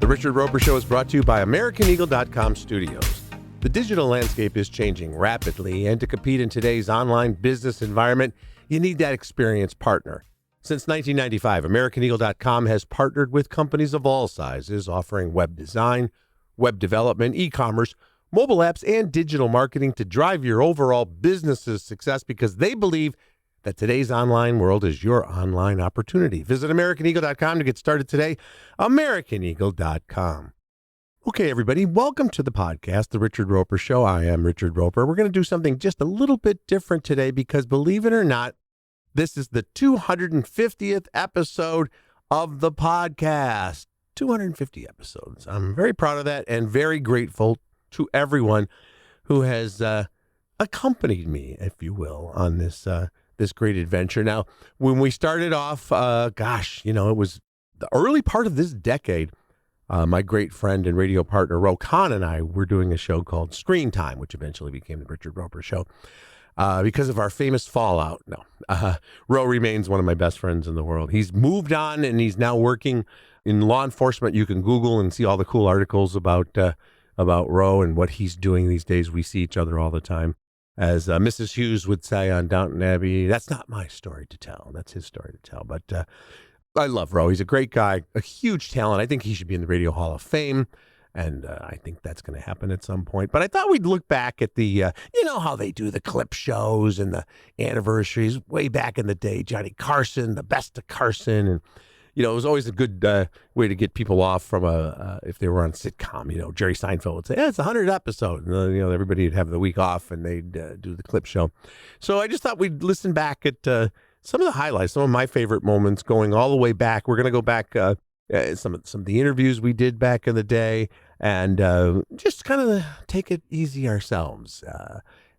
The Richard Roeper Show is brought to you by AmericanEagle.com Studios. The digital landscape is changing rapidly, and to compete in today's online business environment, you need that experienced partner. Since 1995, AmericanEagle.com has partnered with companies of all sizes, offering web design, web development, e-commerce, mobile apps, and digital marketing to drive your overall business's success because they believe that today's online world is your online opportunity. Visit AmericanEagle.com to get started today. AmericanEagle.com. Okay, everybody, welcome to the podcast, The Richard Roeper Show. I am Richard Roeper. We're going to do something just a little bit different today because, believe it or not, this is the 250th episode of the podcast. 250 episodes. I'm very proud of that and very grateful to everyone who has accompanied me, if you will, on this great adventure. Now, when we started off, it was the early part of this decade. My great friend and radio partner, Caan, and I were doing a show called Screen Time, which eventually became the Richard Roeper Show. Because of our famous fallout. Roe remains one of my best friends in the world. He's moved on and he's now working in law enforcement. You can Google and see all the cool articles about Roe and what he's doing these days. We see each other all the time. As Mrs. Hughes would say on Downton Abbey, that's not my story to tell. That's his story to tell. But I love Roe. He's a great guy, a huge talent. I think he should be in the Radio Hall of Fame. And I think that's going to happen at some point. But I thought we'd look back at the, how they do the clip shows and the anniversaries way back in the day. Johnny Carson, the best of Carson. And, it was always a good way to get people off from if they were on a sitcom. Jerry Seinfeld would say, it's 100th episode. And, everybody would have the week off and they'd do the clip show. So I just thought we'd listen back at some of the highlights, some of my favorite moments going all the way back. We're going to go back some of the interviews we did back in the day and just kind of take it easy ourselves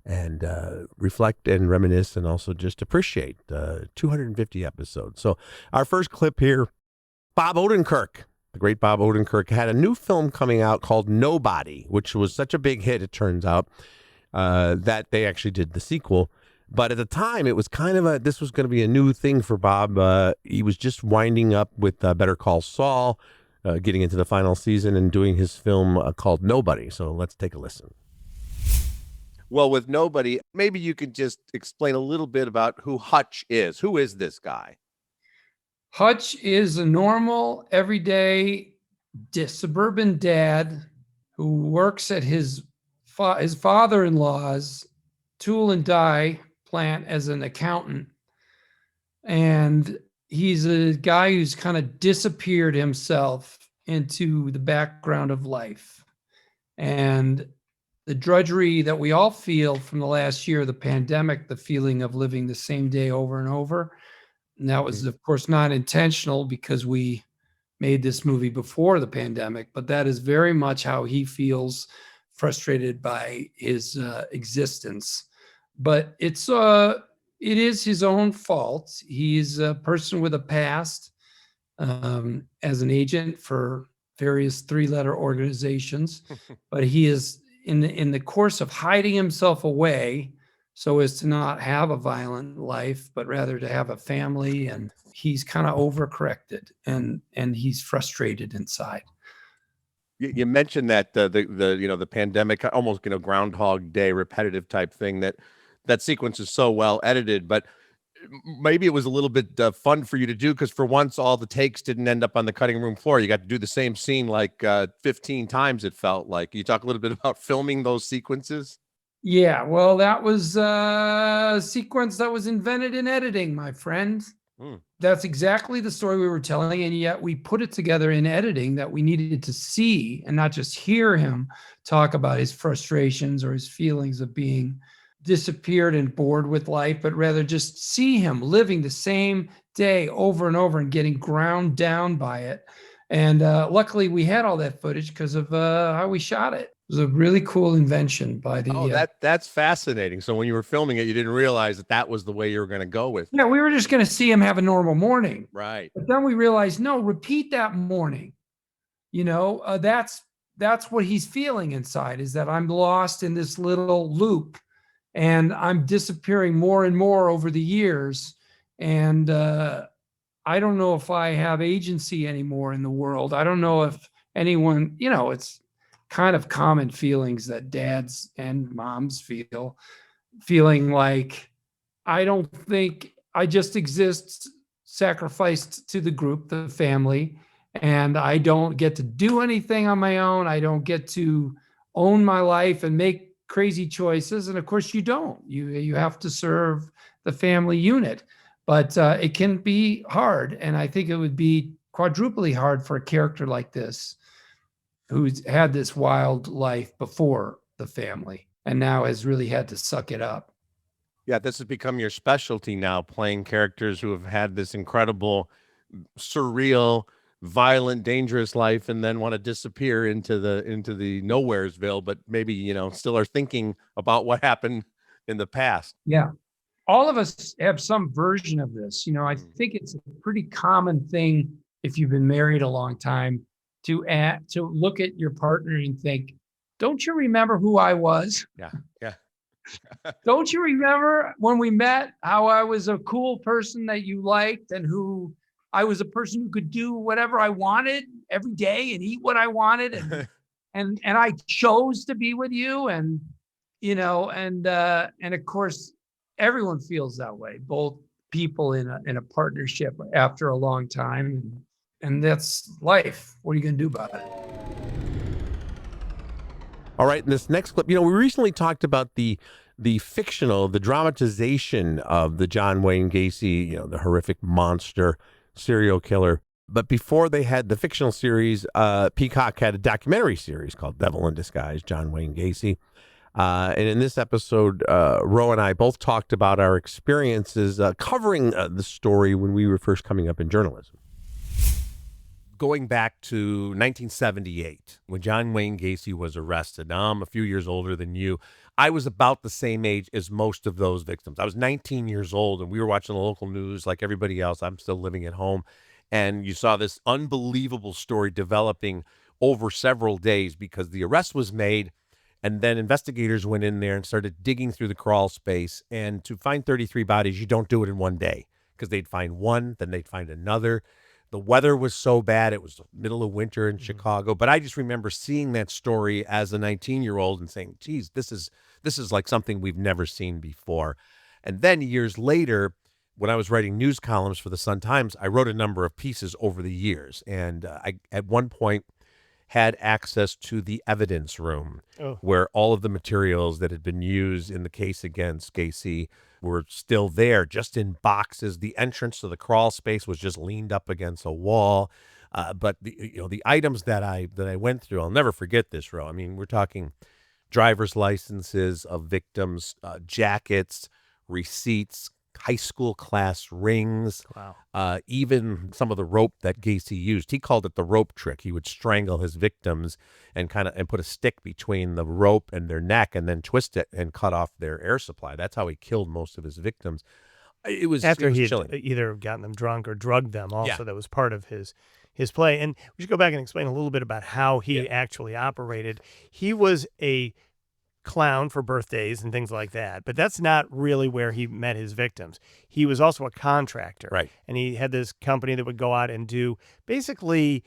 and reflect and reminisce and also just appreciate 250 episodes. So our first clip here, Bob Odenkirk, the great Bob Odenkirk, had a new film coming out called Nobody, which was such a big hit, it turns out, that they actually did the sequel. But at the time, it was kind of this was going to be a new thing for Bob. He was just winding up with Better Call Saul, getting into the final season and doing his film called Nobody. So let's take a listen. Well, with Nobody, maybe you could just explain a little bit about who Hutch is. Who is this guy? Hutch is a normal, everyday suburban dad who works at his father-in-law's tool and die plant as an accountant. And he's a guy who's kind of disappeared himself into the background of life. And the drudgery that we all feel from the last year, the pandemic, the feeling of living the same day over and over. And that was, of course, not intentional because we made this movie before the pandemic, but that is very much how he feels, frustrated by his existence. But it is his own fault. He's a person with a past as an agent for various three-letter organizations, but he is in the course of hiding himself away so as to not have a violent life, but rather to have a family, and he's kind of overcorrected and he's frustrated inside. You mentioned that the pandemic, almost Groundhog Day, repetitive type thing. That sequence is so well edited, but maybe it was a little bit fun for you to do because for once all the takes didn't end up on the cutting room floor. You got to do the same scene like 15 times. It felt like. Can you talk a little bit about filming those sequences? Yeah, well, that was a sequence that was invented in editing, my friend. That's exactly the story we were telling, and yet we put it together in editing that we needed to see and not just hear him talk about his frustrations or his feelings of being disappeared and bored with life, but rather just see him living the same day over and over and getting ground down by it. And luckily we had all that footage because of how we shot it. It was a really cool invention by the... that's fascinating. So when you were filming it, you didn't realize that was the way you were going to go with it. Yeah, we were just going to see him have a normal morning. Right. But then we realized, no, repeat that morning. That's what he's feeling inside, is that I'm lost in this little loop and I'm disappearing more and more over the years. And I don't know if I have agency anymore in the world. I don't know if anyone, it's kind of common feelings that dads and moms feeling like, I don't think I just exist, sacrificed to the group, the family, and I don't get to do anything on my own. I don't get to own my life and make crazy choices. And of course, you don't. You have to serve the family unit, but it can be hard. And I think it would be quadruply hard for a character like this, who's had this wild life before the family and now has really had to suck it up. Yeah, this has become your specialty now, playing characters who have had this incredible, surreal, violent, dangerous life and then want to disappear into the nowheresville, but maybe, still are thinking about what happened in the past. Yeah. All of us have some version of this. I think it's a pretty common thing if you've been married a long time to look at your partner and think, don't you remember who I was? Yeah. Yeah. Don't you remember when we met, how I was a cool person that you liked and who I was a person who could do whatever I wanted every day and eat what I wanted and I chose to be with you and of course everyone feels that way, both people in a partnership after a long time, and that's life. What are you going to do about it? All right, in this next clip, we recently talked about the dramatization of the John Wayne Gacy, the horrific monster serial killer. But before they had the fictional series, Peacock had a documentary series called Devil in Disguise, John Wayne Gacy. And in this episode, Roe and I both talked about our experiences covering the story when we were first coming up in journalism. Going back to 1978, when John Wayne Gacy was arrested. Now I'm a few years older than you. I was about the same age as most of those victims. I was 19 years old, and we were watching the local news like everybody else. I'm still living at home. And you saw this unbelievable story developing over several days because the arrest was made, and then investigators went in there and started digging through the crawl space. And to find 33 bodies, you don't do it in one day, because they'd find one, then they'd find another. The weather was so bad. It was the middle of winter in Chicago. But I just remember seeing that story as a 19-year-old and saying, geez, this is like something we've never seen before. And then years later, when I was writing news columns for the Sun-Times, I wrote a number of pieces over the years. And I, at one point, had access to the evidence room, where all of the materials that had been used in the case against Gacy were still there, just in boxes. The entrance to the crawl space was just leaned up against a wall. But the items that I went through, I'll never forget this, Ro. I mean, we're talking driver's licenses of victims, jackets, receipts, high school class rings. Wow. Even some of the rope that Gacy used. He called it the rope trick. He would strangle his victims and put a stick between the rope and their neck and then twist it and cut off their air supply. That's how he killed most of his victims. It was he chilling. had either gotten them drunk or drugged them also. Yeah. That was part of his play. And we should go back and explain a little bit about how he actually operated. He was a clown for birthdays and things like that, but that's not really where he met his victims. He was also a contractor, right? And he had this company that would go out and do basically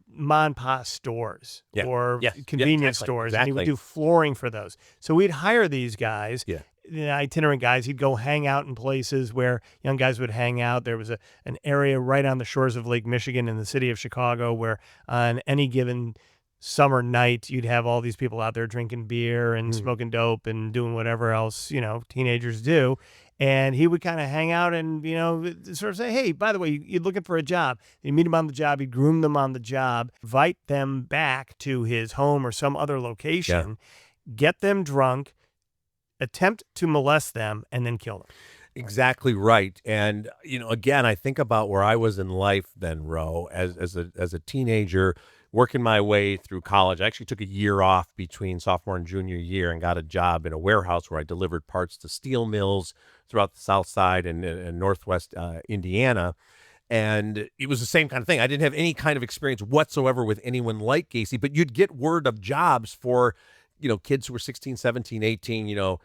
mom and pop stores or convenience stores, and he would do flooring for those. So we'd hire these guys, the itinerant guys. He'd go hang out in places where young guys would hang out. There was an area right on the shores of Lake Michigan in the city of Chicago where on any given summer night, you'd have all these people out there drinking beer and smoking dope and doing whatever else, teenagers do. And he would kind of hang out and, sort of say, hey, by the way, you're looking for a job. He'd meet them on the job. He'd groom them on the job, invite them back to his home or some other location, get them drunk, attempt to molest them, and then kill them. Exactly right. And, again, I think about where I was in life then, Ro, as a teenager, working my way through college. I actually took a year off between sophomore and junior year and got a job in a warehouse where I delivered parts to steel mills throughout the South Side and Northwest Indiana. And it was the same kind of thing. I didn't have any kind of experience whatsoever with anyone like Gacy, but you'd get word of jobs for, kids who were 16, 17, 18,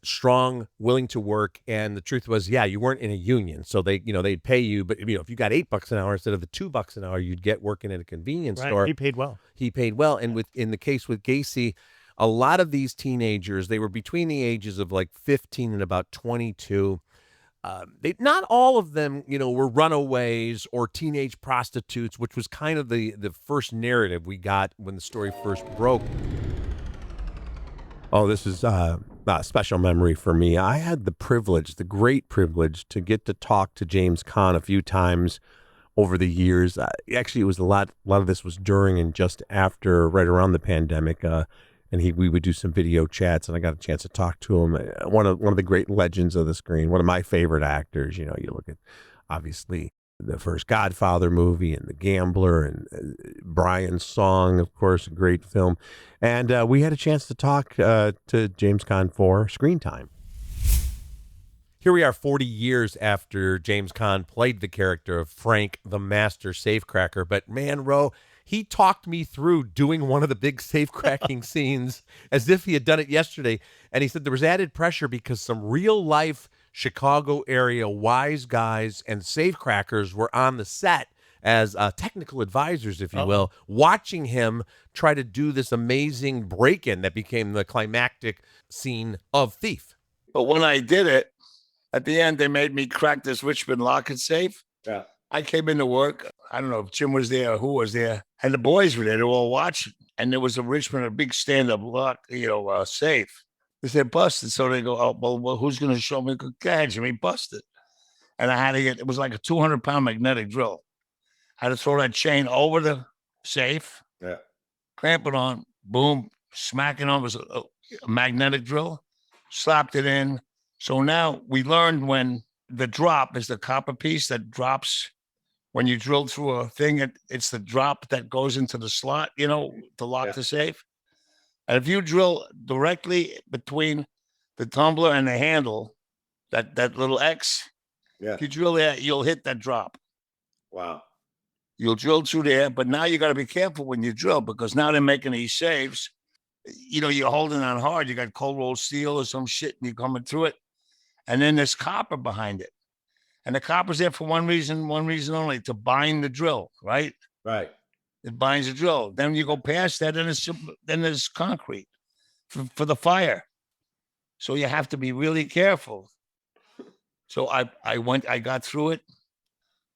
strong, willing to work. And the truth was, you weren't in a union. So they'd pay you. But, if you got $8 an hour instead of the $2 an hour you'd get working at a convenience store. He paid well. He paid well. And in the case with Gacy, a lot of these teenagers, they were between the ages of like 15 and about 22. Not all of them, were runaways or teenage prostitutes, which was kind of the first narrative we got when the story first broke. Oh, this is a special memory for me. I had the great privilege, to get to talk to James Caan a few times over the years. Actually, it was a lot of this was during and just after, right around the pandemic. And we would do some video chats, and I got a chance to talk to him. One of the great legends of the screen, one of my favorite actors. You look at, obviously, the first Godfather movie and The Gambler and Brian's Song, of course, a great film. And we had a chance to talk to James Caan for Screen Time. Here we are 40 years after James Caan played the character of Frank, the master safecracker. But man, Ro, he talked me through doing one of the big safe-cracking scenes as if he had done it yesterday. And he said there was added pressure because some real-life Chicago area wise guys and safecrackers were on the set as technical advisors, if you will, watching him try to do this amazing break-in that became the climactic scene of Thief. But when I did it, at the end, they made me crack this Richmond locket safe. Yeah. I came into work. I don't know if Jim was there or who was there. And the boys were there. They were all watching. And there was a big stand-up lock, safe. They said, busted. So they go, well, who's going to show me? Go ahead, Jimmy, busted. And I had to it was like a 200-pound magnetic drill. I had to throw that chain over the safe, clamp it on, boom, smack it on. It was a magnetic drill, slapped it in. So now we learned when the drop is the copper piece that drops when you drill through a thing, it's the drop that goes into the slot, to lock the safe. And if you drill directly between the tumbler and the handle, that little X, if you drill there, you'll hit that drop. Wow. You'll drill through there, but now you got to be careful when you drill because now they're making these safes. You're holding on hard. You got cold rolled steel or some shit, and you're coming through it. And then there's copper behind it. And the copper's there for one reason only, to bind the drill, right? Right. It binds the drill. Then you go past that, and then there's concrete for the fire. So you have to be really careful. So I got through it.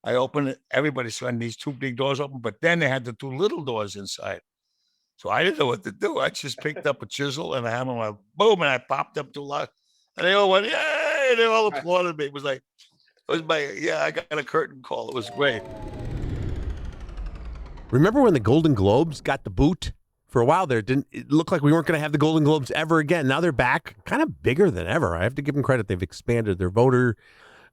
I opened it. Everybody saw these two big doors open, but then they had the two little doors inside. So I didn't know what to do. I just picked up a chisel and a hammer, and boom, and I popped up to lock. And they all went, yay! They all applauded me. It was I got a curtain call. It was great. Remember when the Golden Globes got the boot? For a while there, it looked like we weren't going to have the Golden Globes ever again. Now they're back, kind of bigger than ever. I have to give them credit. They've expanded their voter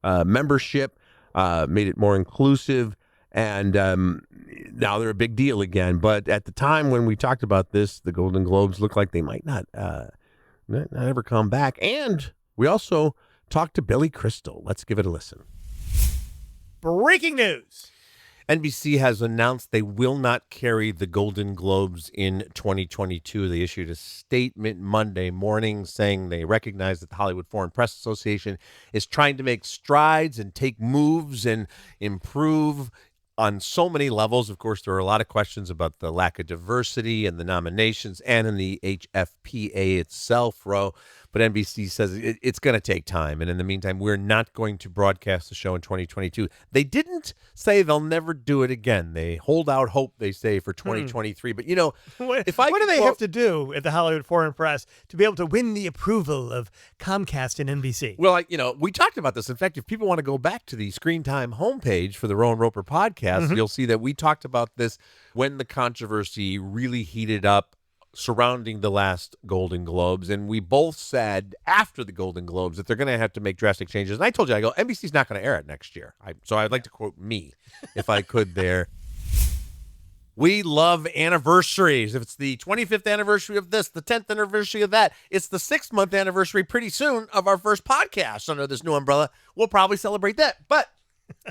membership, made it more inclusive, and now they're a big deal again. But at the time when we talked about this, the Golden Globes looked like they might not ever come back. And we also talked to Billy Crystal. Let's give it a listen. Breaking news. NBC has announced they will not carry the Golden Globes in 2022. They issued a statement Monday morning saying they recognize that the Hollywood Foreign Press Association is trying to make strides and take moves and improve on so many levels. Of course, there are a lot of questions about the lack of diversity in the nominations and in the HFPA itself, Ro. But NBC says it's going to take time. And in the meantime, we're not going to broadcast the show in 2022. They didn't say they'll never do it again. They hold out hope, they say, for 2023. But, what do they have to do at the Hollywood Foreign Press to be able to win the approval of Comcast and NBC? Well, we talked about this. In fact, if people want to go back to the Screen Time homepage for the Roe Roeper podcast, you'll see that we talked about this when the controversy really heated up surrounding the last Golden Globes. And we both said after the Golden Globes that they're going to have to make drastic changes. And I told you, I go, NBC's not going to air it next year. So I'd like to quote me, if I could there. We love anniversaries. If it's the 25th anniversary of this, the 10th anniversary of that, it's the 6-month anniversary pretty soon of our first podcast under this new umbrella. We'll probably celebrate that. But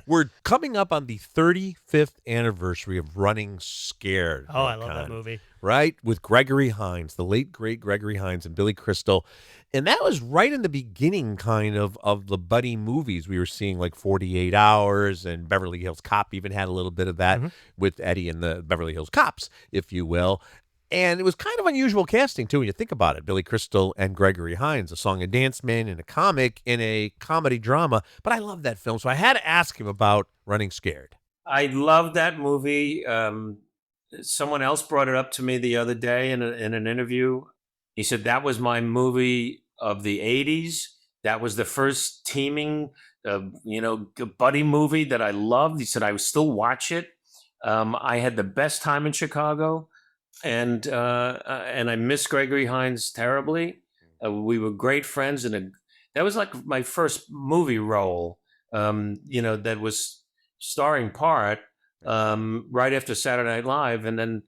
We're coming up on the 35th anniversary of Running Scared. Oh, I love that movie. Right? With Gregory Hines, the late, great Gregory Hines and Billy Crystal. And that was right in the beginning kind of the buddy movies. We were seeing like 48 Hours, and Beverly Hills Cop even had a little bit of that with Eddie and the Beverly Hills Cops, if you will. And it was kind of unusual casting, too, when you think about it. Billy Crystal and Gregory Hines, a song and dance man in a comic, in a comedy drama. But I love that film, so I had to ask him about Running Scared. I love that movie. Someone else brought it up to me the other day in an interview. He said, that was my movie of the 80s. That was the first teaming, buddy movie that I loved. He said, I would still watch it. I had the best time in Chicago. And I miss Gregory Hines terribly. We were great friends, and that was like my first movie role. That was starring part right after Saturday Night Live, and then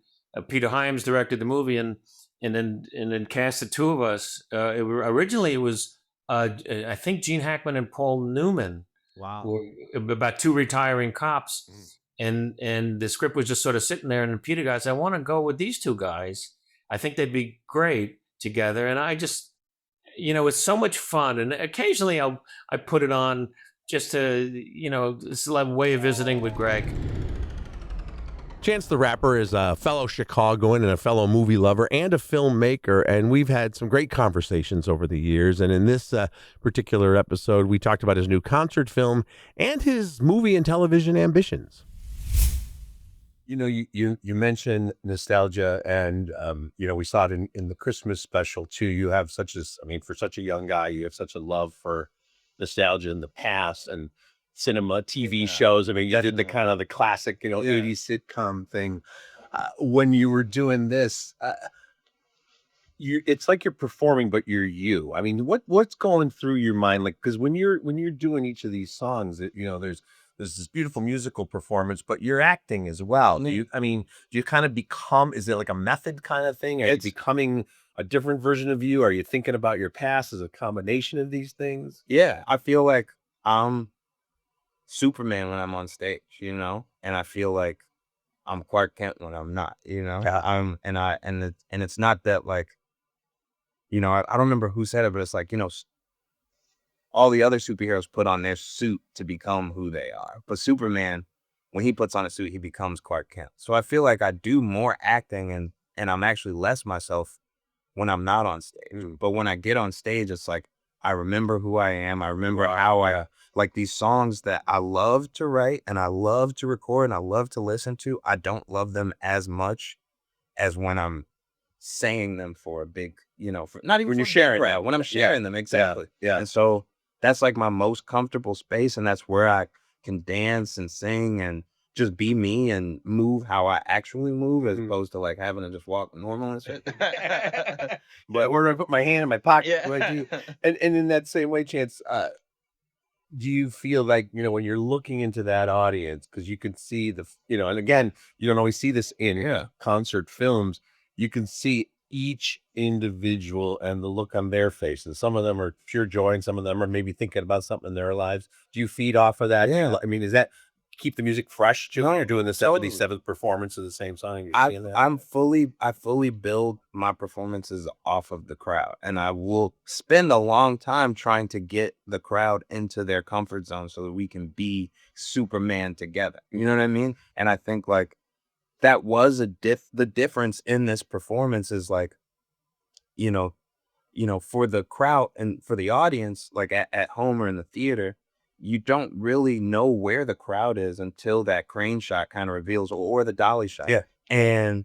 Peter Hyams directed the movie, and then cast the two of us. Originally, it was I think Gene Hackman and Paul Newman. Wow, were about two retiring cops. And the script was just sort of sitting there, and Peter goes, I want to go with these two guys. I think they'd be great together. And I just, it's so much fun. And occasionally I put it on just to, still have a way of visiting with Greg. Chance the Rapper is a fellow Chicagoan and a fellow movie lover and a filmmaker, and we've had some great conversations over the years. And in this particular episode, we talked about his new concert film and his movie and television ambitions. You mentioned nostalgia, and we saw it in the Christmas special too. You have for such a young guy, you have such a love for nostalgia in the past and cinema, TV shows. I mean, you did the kind of the classic, 80s sitcom thing. When you were doing this, it's like you're performing, but you're you. I mean, what's going through your mind? Like, because when you're doing each of these songs, there's this beautiful musical performance, but you're acting as well. Do you kind of become, is it like a method kind of thing? Are you becoming a different version of you? Are you thinking about your past as a combination of these things? Yeah, I feel like I'm Superman when I'm on stage, and I feel like I'm Clark Kent when I'm not, Yeah. and it's not that like, I don't remember who said it, but it's like, all the other superheroes put on their suit to become who they are. But Superman, when he puts on a suit, he becomes Clark Kent. So I feel like I do more acting and I'm actually less myself when I'm not on stage. But when I get on stage, it's like, I remember who I am. I remember how I like these songs that I love to write and I love to record and I love to listen to. I don't love them as much as when I'm saying them for a big, not even when you're sharing them. When I'm sharing them, exactly. Yeah. And so that's like my most comfortable space, and that's where I can dance and sing and just be me and move how I actually move, as opposed to like having to just walk normal and shit. But where do I put my hand in my pocket? Yeah. And in that same way, Chance, do you feel like, when you're looking into that audience, because you can see and again, you don't always see this in concert films, you can see each individual and the look on their faces. Some of them are pure joy and some of them are maybe thinking about something in their lives. Do you feed off of that? Yeah. I mean, is that keep the music fresh too? You're doing the Totally. 77th performance of the same song. I fully build my performances off of the crowd, and I will spend a long time trying to get the crowd into their comfort zone so that we can be Superman together. You know what I mean? And I think like that was the difference in this performance is like, for the crowd and for the audience, like at home or in the theater, you don't really know where the crowd is until that crane shot kind of reveals, or the dolly shot. Yeah. And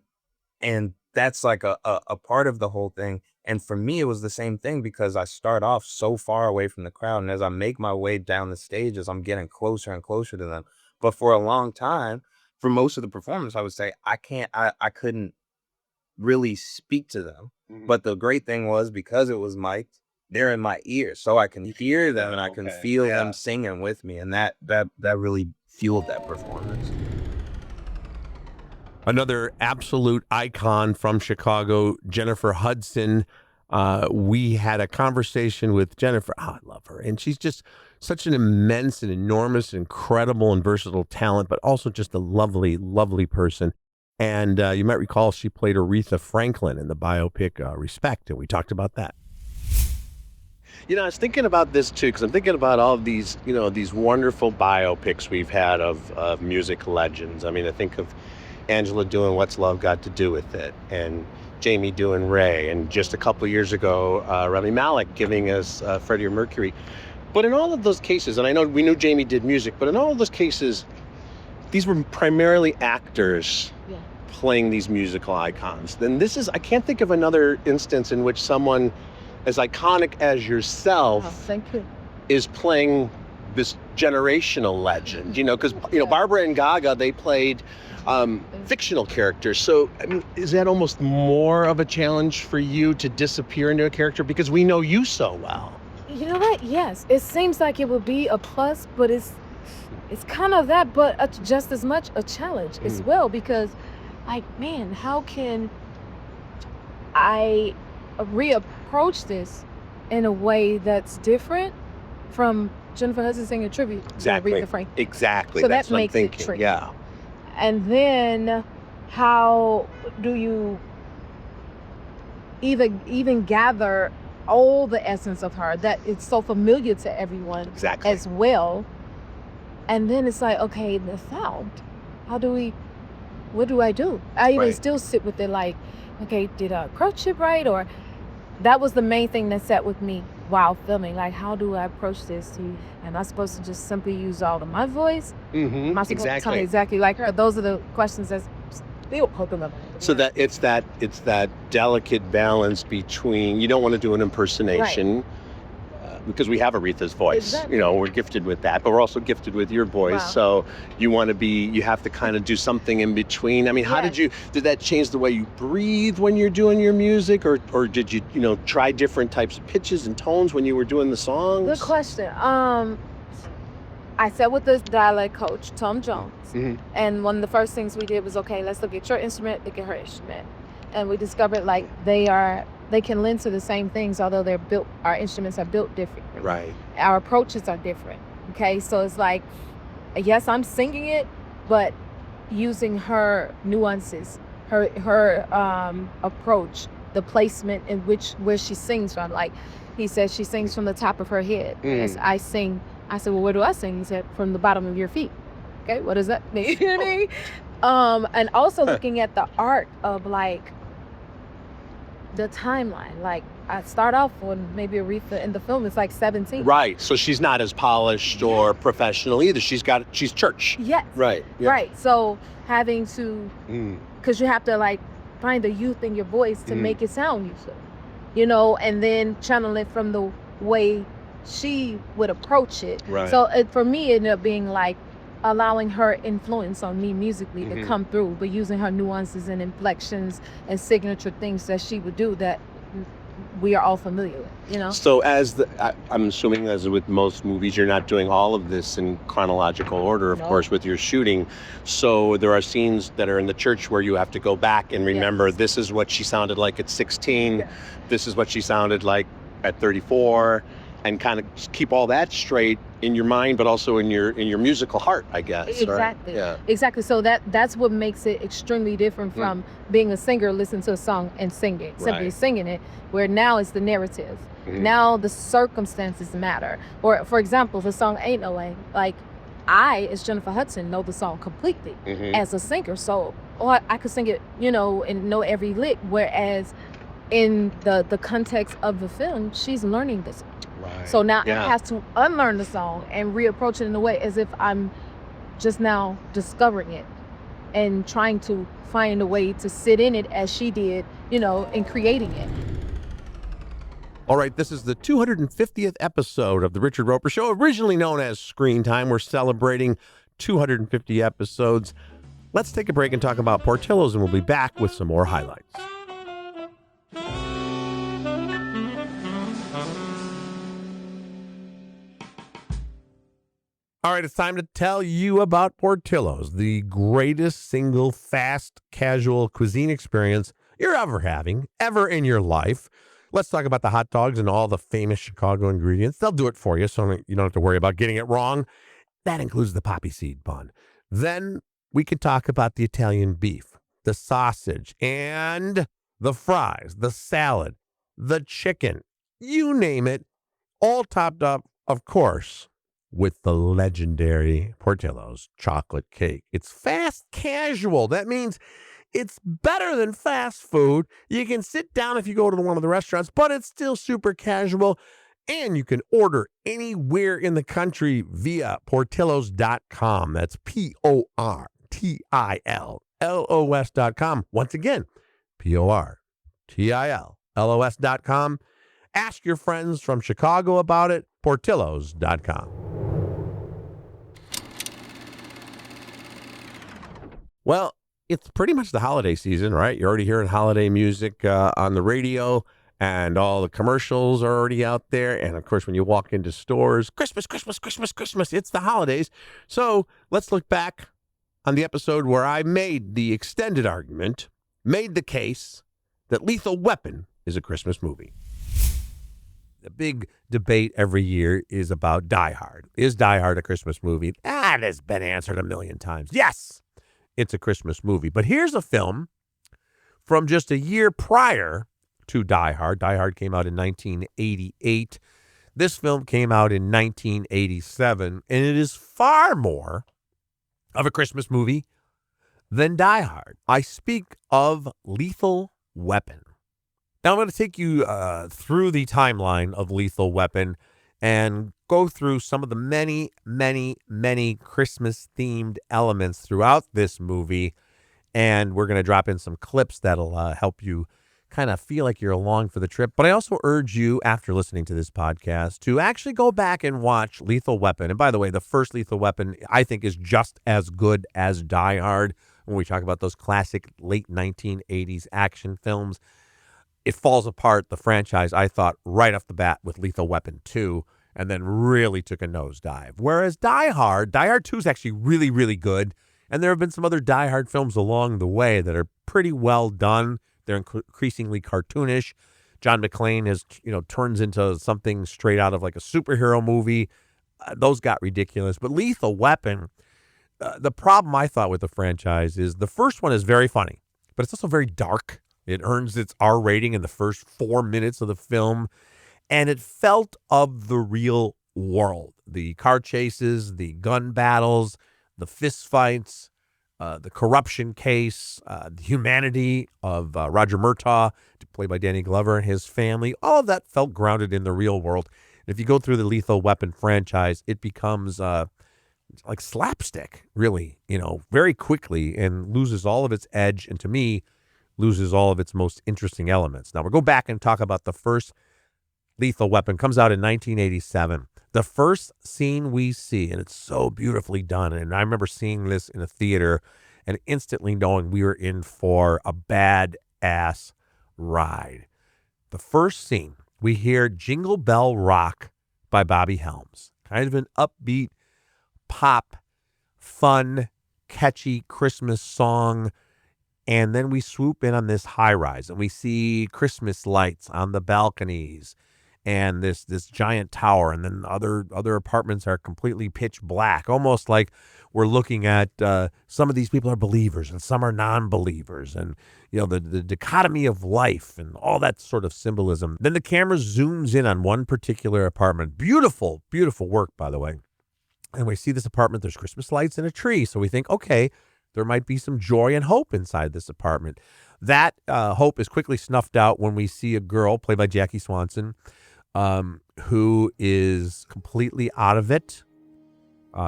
that's like a part of the whole thing. And for me, it was the same thing because I start off so far away from the crowd. And as I make my way down the stages, I'm getting closer and closer to them. But for a long time, for most of the performance, I would say I couldn't really speak to them. But the great thing was, because it was mic'd, they're in my ear, so I can hear them and I can feel them singing with me, and that really fueled that performance. Another absolute icon from Chicago, Jennifer Hudson. we had a conversation with Jennifer. Oh, I love her. And she's just such an immense and enormous, incredible and versatile talent, but also just a lovely, lovely person. And you might recall she played Aretha Franklin in the biopic Respect, and we talked about that. You know, I was thinking about this too, because I'm thinking about all of these, you know, these wonderful biopics we've had of music legends. I mean, I think of Angela doing What's Love Got to Do with It, and Jamie doing Ray, and just a couple of years ago, Rami Malek giving us Freddie Mercury. But in all of those cases, and I know we knew Jamie did music, but in all of those cases, these were primarily actors playing these musical icons. Then this is, I can't think of another instance in which someone as iconic as yourself is playing this generational legend, you know, because, you know, Barbara and Gaga, they played fictional characters. So, I mean, is that almost more of a challenge for you to disappear into a character because we know you so well? You know what? Yes. It seems like it would be a plus, but it's kind of that, but just as much a challenge as well, because, like, man, how can I reapproach this in a way that's different from Jennifer Hudson singing a tribute to Aretha Franklin? Exactly. So that's that what makes I'm it thinking. tricky. Yeah. And then how do you even gather all the essence of her that it's so familiar to everyone as well? And then it's like, okay, the sound, what do I do? I even still sit with it like, okay, did I approach it right? Or that was the main thing that sat with me while filming. Like, how do I approach this? Am I supposed to just simply use all of my voice? Am I supposed to sound exactly like her? Those are the questions that's still poking up. So that it's that delicate balance between, you don't want to do an impersonation, because we have Aretha's voice, you know, we're gifted with that, but we're also gifted with your voice. So you have to kind of do something in between. I mean, how did that change the way you breathe when you're doing your music, or did you try different types of pitches and tones when you were doing the songs? Good question. I sat with this dialect coach, Tom Jones, and one of the first things we did was, okay, let's look at your instrument, look at her instrument. And we discovered, like, they can lend to the same things, although our instruments are built differently. Right. Our approaches are different. Okay, so it's like, yes, I'm singing it, but using her nuances, her approach, the placement in where she sings from. Like he said, she sings from the top of her head. As I sing, I said, well, where do I sing? He said, from the bottom of your feet. Okay, what does that mean? You know what I mean? And also looking at the art of, like, the timeline. Like, I start off when maybe Aretha in the film is like 17. Right. So she's not as polished or professional either. She's church. Yes. Right. Yeah. Right. So having to, because you have to, like, find the youth in your voice to make it sound youthful, you know, and then channel it from the way she would approach it. Right. So for me, it ended up being like allowing her influence on me musically to come through, but using her nuances and inflections and signature things that she would do that we are all familiar with, you know? So I'm assuming, as with most movies, you're not doing all of this in chronological order, of course, with your shooting. So there are scenes that are in the church where you have to go back and remember, this is what she sounded like at 16, this is what she sounded like at 34, and kind of keep all that straight in your mind, but also in your musical heart, I guess. Exactly. Right? Yeah. Exactly. So that's what makes it extremely different from being a singer, listening to a song and singing, simply singing it, where now it's the narrative. Now the circumstances matter. Or, for example, the song Ain't No Way. Like, I, as Jennifer Hudson, know the song completely as a singer. So I could sing it, you know, and know every lick, whereas in the context of the film, she's learning this. Right. So now I have to unlearn the song and reapproach it in a way as if I'm just now discovering it and trying to find a way to sit in it as she did, you know, in creating it. All right, this is the 250th episode of The Richard Roeper Show, originally known as Screen Time. We're celebrating 250 episodes. Let's take a break and talk about Portillo's, and we'll be back with some more highlights. All right, it's time to tell you about Portillo's, the greatest single fast casual cuisine experience you're ever having, ever in your life. Let's talk about the hot dogs and all the famous Chicago ingredients. They'll do it for you, so you don't have to worry about getting it wrong. That includes the poppy seed bun. Then we could talk about the Italian beef, the sausage, and the fries, the salad, the chicken, you name it, all topped up, of course, with the legendary Portillo's chocolate cake. It's fast casual. That means it's better than fast food. You can sit down if you go to one of the restaurants, but it's still super casual. And you can order anywhere in the country via Portillos.com. That's Portillos.com. Once again, Portillos.com. Ask your friends from Chicago about it. Portillos.com. Well, it's pretty much the holiday season, right? You're already hearing holiday music on the radio, and all the commercials are already out there. And of course, when you walk into stores, Christmas, Christmas, Christmas, Christmas, it's the holidays. So let's look back on the episode where I made the extended argument, made the case that Lethal Weapon is a Christmas movie. The big debate every year is about Die Hard. Is Die Hard a Christmas movie? That has been answered a million times. Yes, it's a Christmas movie. But here's a film from just a year prior to Die Hard. Die Hard came out in 1988. This film came out in 1987, and it is far more of a Christmas movie than Die Hard. I speak of Lethal Weapon. Now, I'm going to take you through the timeline of Lethal Weapon and go through some of the many, many, many Christmas-themed elements throughout this movie. And we're going to drop in some clips that'll help you kind of feel like you're along for the trip. But I also urge you, after listening to this podcast, to actually go back and watch Lethal Weapon. And by the way, the first Lethal Weapon, I think, is just as good as Die Hard. When we talk about those classic late 1980s action films, it falls apart, the franchise, I thought, right off the bat with Lethal Weapon 2, and then really took a nosedive. Whereas Die Hard 2 is actually really, really good. And there have been some other Die Hard films along the way that are pretty well done. They're increasingly cartoonish. John McClane turns into something straight out of like a superhero movie. Those got ridiculous. But Lethal Weapon, the problem I thought with the franchise is the first one is very funny, but it's also very dark. It earns its R rating in the first 4 minutes of the film, and it felt of the real world. The car chases, the gun battles, the fist fights, the corruption case, the humanity of Roger Murtaugh, played by Danny Glover, and his family. All of that felt grounded in the real world. And if you go through the Lethal Weapon franchise, it becomes like slapstick, really, very quickly, and loses all of its edge, and to me, loses all of its most interesting elements. Now, we'll go back and talk about the first Lethal Weapon. Comes out in 1987. The first scene we see, and it's so beautifully done, and I remember seeing this in a theater and instantly knowing we were in for a bad-ass ride. The first scene, we hear Jingle Bell Rock by Bobby Helms. Kind of an upbeat, pop, fun, catchy Christmas song. And then we swoop in on this high rise and we see Christmas lights on the balconies and this giant tower. And then other apartments are completely pitch black, almost like we're looking at some of these people are believers and some are non-believers. And, the dichotomy of life and all that sort of symbolism. Then the camera zooms in on one particular apartment. Beautiful, beautiful work, by the way. And we see this apartment. There's Christmas lights and a tree. So we think, okay, there might be some joy and hope inside this apartment. That hope is quickly snuffed out when we see a girl, played by Jackie Swanson, who is completely out of it.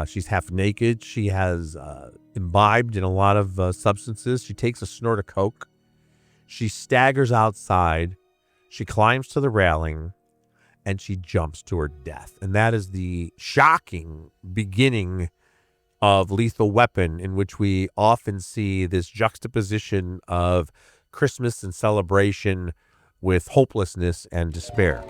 She's half naked. She has imbibed in a lot of substances. She takes a snort of coke. She staggers outside. She climbs to the railing, and she jumps to her death. And that is the shocking beginning of Lethal Weapon, in which we often see this juxtaposition of Christmas and celebration with hopelessness and despair.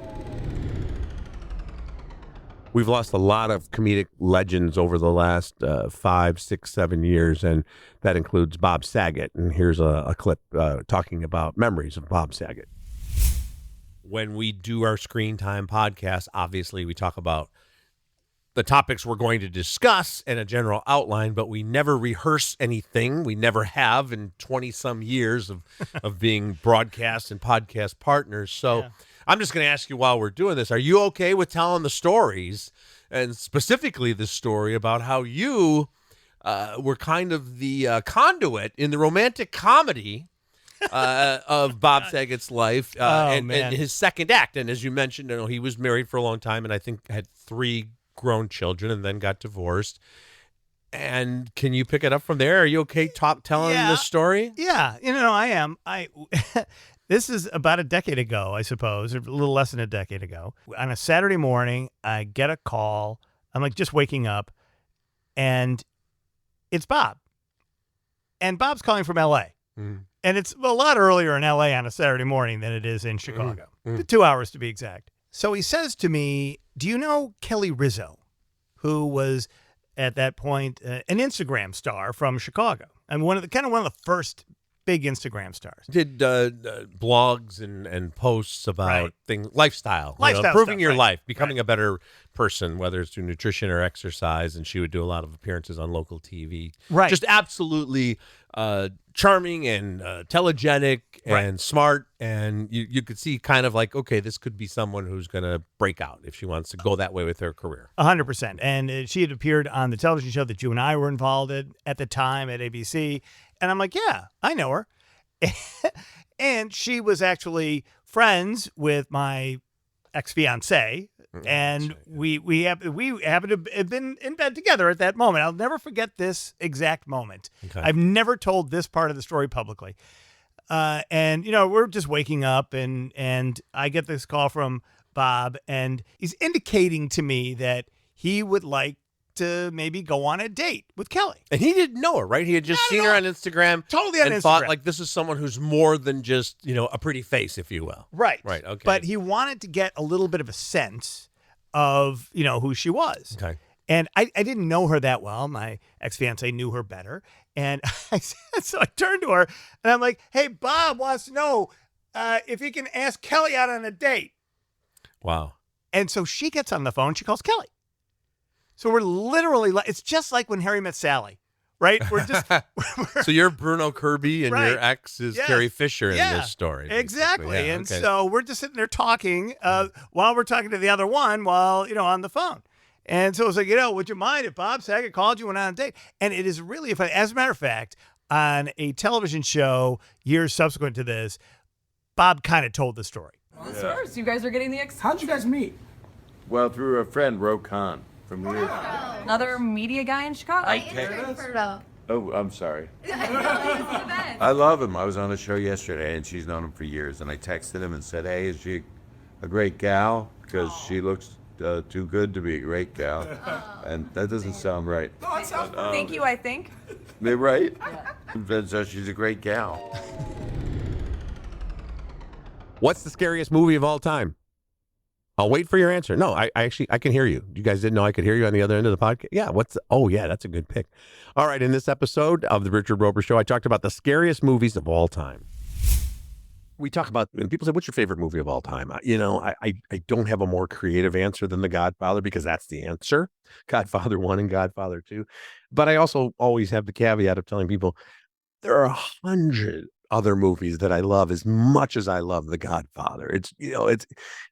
We've lost a lot of comedic legends over the last 5, 6, 7 years, and that includes Bob Saget. And here's a clip talking about memories of Bob Saget. when we do our Screen Time podcast, obviously we talk about the topics we're going to discuss and a general outline, but we never rehearse anything. We never have in 20-some years of being broadcast and podcast partners. So I'm just going to ask you while we're doing this, are you okay with telling the stories, and specifically the story about how you were kind of the conduit in the romantic comedy of Bob Saget's life and his second act? And as you mentioned, he was married for a long time and I think had 3 grown children and then got divorced. And can you pick it up from there? Are you okay telling this story? Yeah, I am. This is about a decade ago, I suppose, or a little less than a decade ago. On a Saturday morning, I get a call. I'm like just waking up, and it's Bob. And Bob's calling from L.A. And it's a lot earlier in L.A. on a Saturday morning than it is in Chicago. 2 hours to be exact. So he says to me, do you know Kelly Rizzo, who was at that point an Instagram star from Chicago? And one of the first big Instagram stars. Did blogs and posts about things, lifestyle improving stuff, your life, becoming a better person, whether it's through nutrition or exercise. And she would do a lot of appearances on local TV. Right. Just absolutely charming and telegenic and smart. And you could see kind of like, okay, this could be someone who's going to break out if she wants to go that way with her career. 100%. And she had appeared on the television show that you and I were involved in at the time at ABC. And I'm like, yeah, I know her. And she was actually friends with my ex-fiance. And we happened to have been in bed together at that moment. I'll never forget this exact moment. Okay. I've never told this part of the story publicly. And we're just waking up and I get this call from Bob, and he's indicating to me that he would like to maybe go on a date with Kelly. And he didn't know her, right? He had just seen her on Instagram. Totally on Instagram. And thought, like, this is someone who's more than just, a pretty face, if you will. Right. Right, okay. But he wanted to get a little bit of a sense of, who she was. Okay. And I didn't know her that well. My ex-fiance knew her better. And so I turned to her, and I'm like, hey, Bob wants to know if he can ask Kelly out on a date. Wow. And so she gets on the phone. She calls Kelly. So we're literally, it's just like when Harry Met Sally, right? We're just. So you're Bruno Kirby and your ex is Carrie Fisher in this story. Exactly. Yeah, and so we're just sitting there talking while we're talking to the other one while, on the phone. And so it was like, would you mind if Bob Saget called you and went on a date? And it is really, as a matter of fact, on a television show years subsequent to this, Bob kind of told the story. Well, it's first. You guys are getting the How'd you guys meet? Well, through a friend, Caan. From here. Another media guy in Chicago. Oh, I'm sorry. I love him. I was on a show yesterday, and she's known him for years. And I texted him and said, hey, is she a great gal? Because she looks too good to be a great gal. And that doesn't sound right. Thank you, I think. They're right. So she's a great gal. What's the scariest movie of all time? I'll wait for your answer. No, I can hear you. You guys didn't know I could hear you on the other end of the podcast? Yeah, that's a good pick. All right, in this episode of the Richard Roeper Show, I talked about the scariest movies of all time. We talk about, when people say, what's your favorite movie of all time? I don't have a more creative answer than The Godfather, because that's the answer. Godfather 1 and Godfather 2. But I also always have the caveat of telling people there are 100 other movies that I love as much as I love The Godfather. It's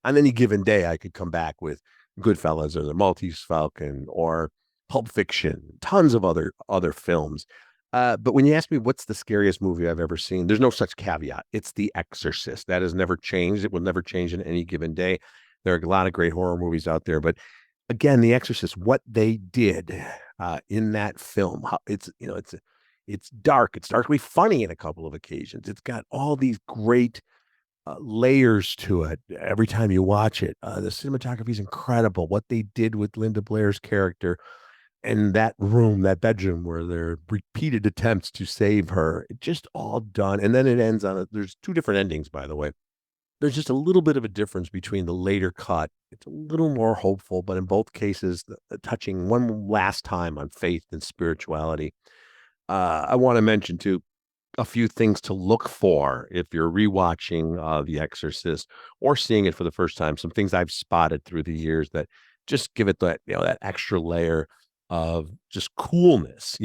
on any given day I could come back with Goodfellas or The Maltese Falcon or Pulp Fiction, tons of other films. But when you ask me what's the scariest movie I've ever seen, there's no such caveat. It's The Exorcist. That has never changed. It will never change in any given day. There are a lot of great horror movies out there, but again, The Exorcist, what they did in that film, it's dark. It's darkly funny in a couple of occasions. It's got all these great layers to it every time you watch it. The cinematography is incredible. What they did with Linda Blair's character and that bedroom where there are repeated attempts to save her, it just all done. And then it ends on there's 2 different endings, by the way. There's just a little bit of a difference between the later cut. It's a little more hopeful, but in both cases, touching one last time on faith and spirituality. I want to mention too, a few things to look for if you're rewatching The Exorcist or seeing it for the first time. Some things I've spotted through the years that just give it that, that extra layer of just coolness.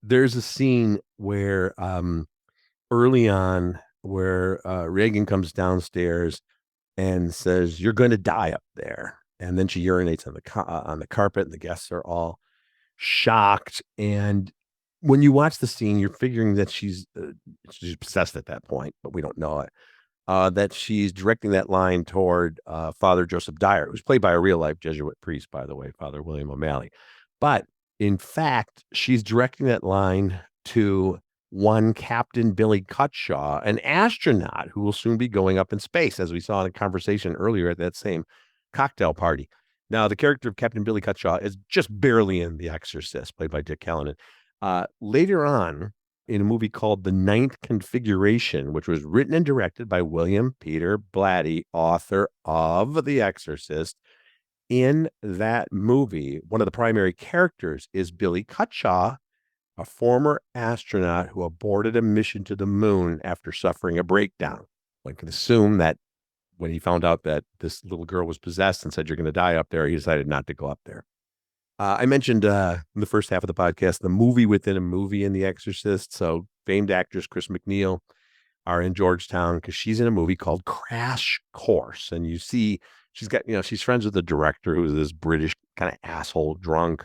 There's a scene where early on where Reagan comes downstairs and says, "You're going to die up there," and then she urinates on the carpet, and the guests are all shocked. And when you watch the scene, you're figuring that she's possessed at that point, but we don't know it. That she's directing that line toward Father Joseph Dyer, who's played by a real life Jesuit priest, by the way, Father William O'Malley. But in fact, she's directing that line to one Captain Billy Cutshaw, an astronaut who will soon be going up in space, as we saw in a conversation earlier at that same cocktail party. Now, the character of Captain Billy Cutshaw is just barely in The Exorcist, played by Dick Callanan. Later on, in a movie called The Ninth Configuration, which was written and directed by William Peter Blatty, author of The Exorcist. In that movie, one of the primary characters is Billy Cutshaw, a former astronaut who aborted a mission to the moon after suffering a breakdown. One can assume that when he found out that this little girl was possessed and said, "You're going to die up there," he decided not to go up there. I mentioned in the first half of the podcast, the movie within a movie in The Exorcist. So famed actress Chris McNeil are in Georgetown because she's in a movie called Crash Course. And you see she's got, she's friends with the director, who's this British kind of asshole drunk.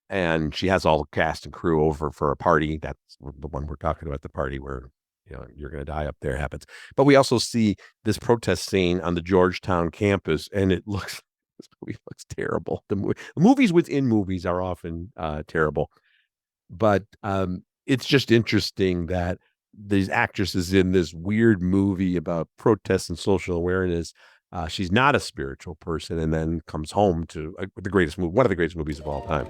And she has all the cast and crew over for a party. That's the one we're talking about, the party where, "You're going to die up there" happens. But we also see this protest scene on the Georgetown campus, and this movie looks terrible. The movies within movies are often terrible. But it's just interesting that these actresses in this weird movie about protests and social awareness, she's not a spiritual person, and then comes home to one of the greatest movies of all time.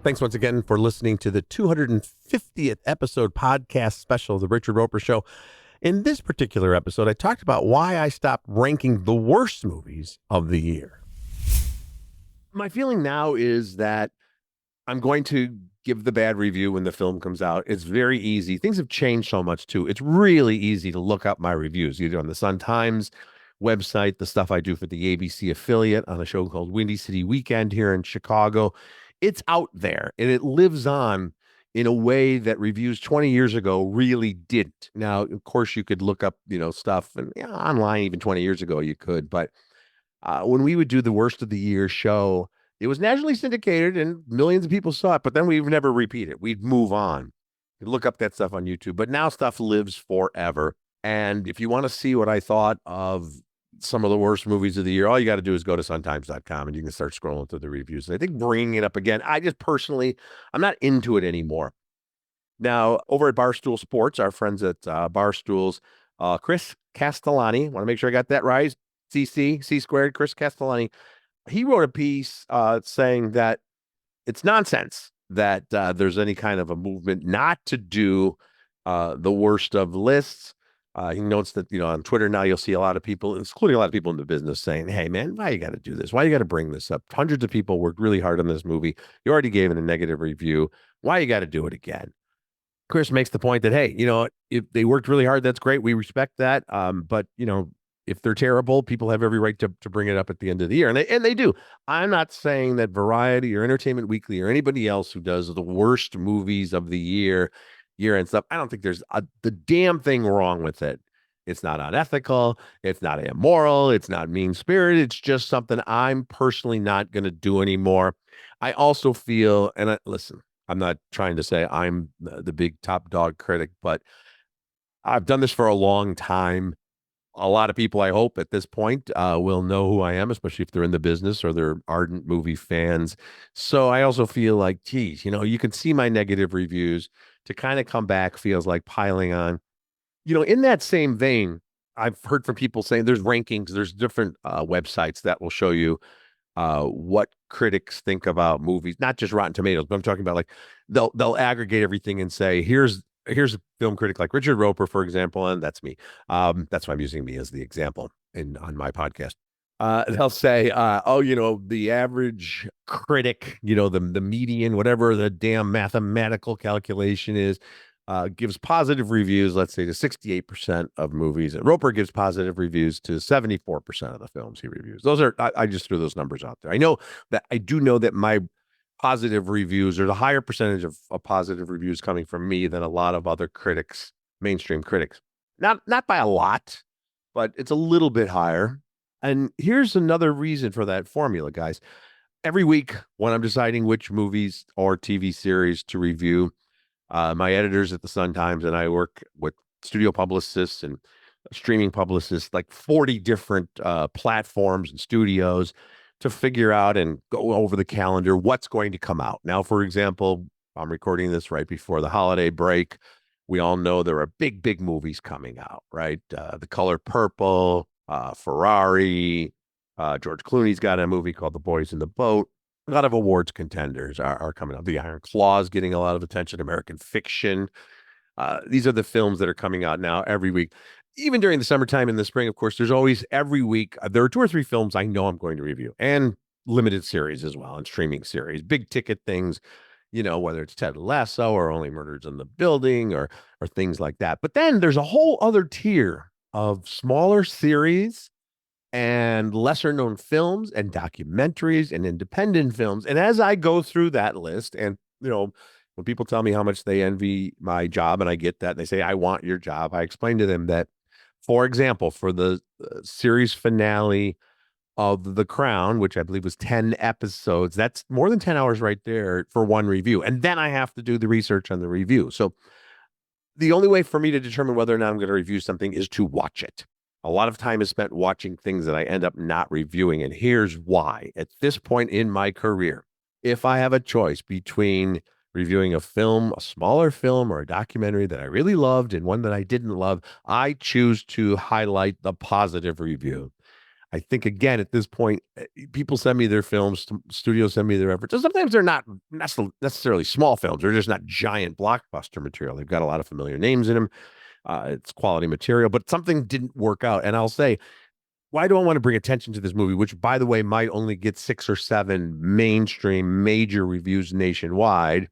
Thanks once again for listening to the 250th episode podcast special of The Richard Roeper Show. In this particular episode, I talked about why I stopped ranking the worst movies of the year. My feeling now is that I'm going to give the bad review when the film comes out. It's very easy. Things have changed so much, too. It's really easy to look up my reviews, either on the Sun-Times website, the stuff I do for the ABC affiliate on a show called Windy City Weekend here in Chicago. It's out there, and it lives on in a way that reviews 20 years ago really didn't. Now, of course, you could look up, stuff and online even 20 years ago you could, but when we would do the worst of the year show, it was nationally syndicated and millions of people saw it, but then we'd never repeat it. We'd move on. You'd look up that stuff on YouTube, but now stuff lives forever. And if you want to see what I thought of some of the worst movies of the year, all you got to do is go to suntimes.com and you can start scrolling through the reviews. And I think bringing it up again, I'm not into it anymore. Now, over at Barstool Sports, our friends at Barstools, Chris Castellani, want to make sure I got that right, C squared, Chris Castellani, he wrote a piece saying that it's nonsense that there's any kind of a movement not to do the worst of lists. He notes that, on Twitter now you'll see a lot of people, including a lot of people in the business, saying, "Hey, man, why you got to do this? Why you got to bring this up? Hundreds of people worked really hard on this movie. You already gave it a negative review. Why you got to do it again?" Chris makes the point that, hey, if they worked really hard, that's great. We respect that. But, if they're terrible, people have every right to bring it up at the end of the year. And they do. I'm not saying that Variety or Entertainment Weekly or anybody else who does the worst movies of the year-end stuff, I don't think there's the damn thing wrong with it. It's not unethical. It's not immoral. It's not mean-spirited. It's just something I'm personally not going to do anymore. I also feel, and listen, I'm not trying to say I'm the big top dog critic, but I've done this for a long time. A lot of people, I hope, at this point will know who I am, especially if they're in the business or they're ardent movie fans. So I also feel like, geez, you can see my negative reviews. To kind of come back feels like piling on. In that same vein, I've heard from people saying there's rankings, there's different websites that will show you what critics think about movies, not just Rotten Tomatoes, but I'm talking about like they'll aggregate everything and say, here's a film critic like Richard Roeper, for example, and that's me. That's why I'm using me as the example on my podcast. they'll say, the average critic, the median, whatever the damn mathematical calculation is, gives positive reviews, let's say, to 68% of movies. And Roeper gives positive reviews to 74% of the films he reviews. I just threw those numbers out there. I do know that my positive reviews, there's a higher percentage of positive reviews coming from me than a lot of other critics, mainstream critics. Not by a lot, but it's a little bit higher. And here's another reason for that formula, guys. Every week when I'm deciding which movies or TV series to review, my editors at the Sun-Times and I work with studio publicists and streaming publicists, like 40 different platforms and studios, to figure out and go over the calendar what's going to come out. Now, for example, I'm recording this right before the holiday break. We all know there are big movies coming out, right? The Color Purple, Ferrari, George Clooney's got a movie called The Boys in the Boat. A lot of awards contenders are coming up. The Iron Claw is getting a lot of attention. American Fiction. These are the films that are coming out now every week. Even during the summertime and the spring, of course, there's always every week. There are 2 or 3 films I know I'm going to review, and limited series as well, and streaming series, big ticket things, whether it's Ted Lasso or Only Murders in the Building or things like that. But then there's a whole other tier of smaller series and lesser known films and documentaries and independent films. And as I go through that list, and when people tell me how much they envy my job, and I get that, and they say, I want your job, I explain to them that, for example, for the series finale of The Crown, which I believe was 10 episodes, that's more than 10 hours right there for one review. And then I have to do the research on the review. So the only way for me to determine whether or not I'm going to review something is to watch it. A lot of time is spent watching things that I end up not reviewing. And here's why. At this point in my career, if I have a choice between reviewing a film, a smaller film, or a documentary that I really loved and one that I didn't love, I choose to highlight the positive review. I think, again, at this point, people send me their films, studios send me their efforts. So sometimes they're not necessarily small films. They're just not giant blockbuster material. They've got a lot of familiar names in them. It's quality material, but something didn't work out. And I'll say, why do I want to bring attention to this movie, which, by the way, might only get 6 or 7 mainstream major reviews nationwide?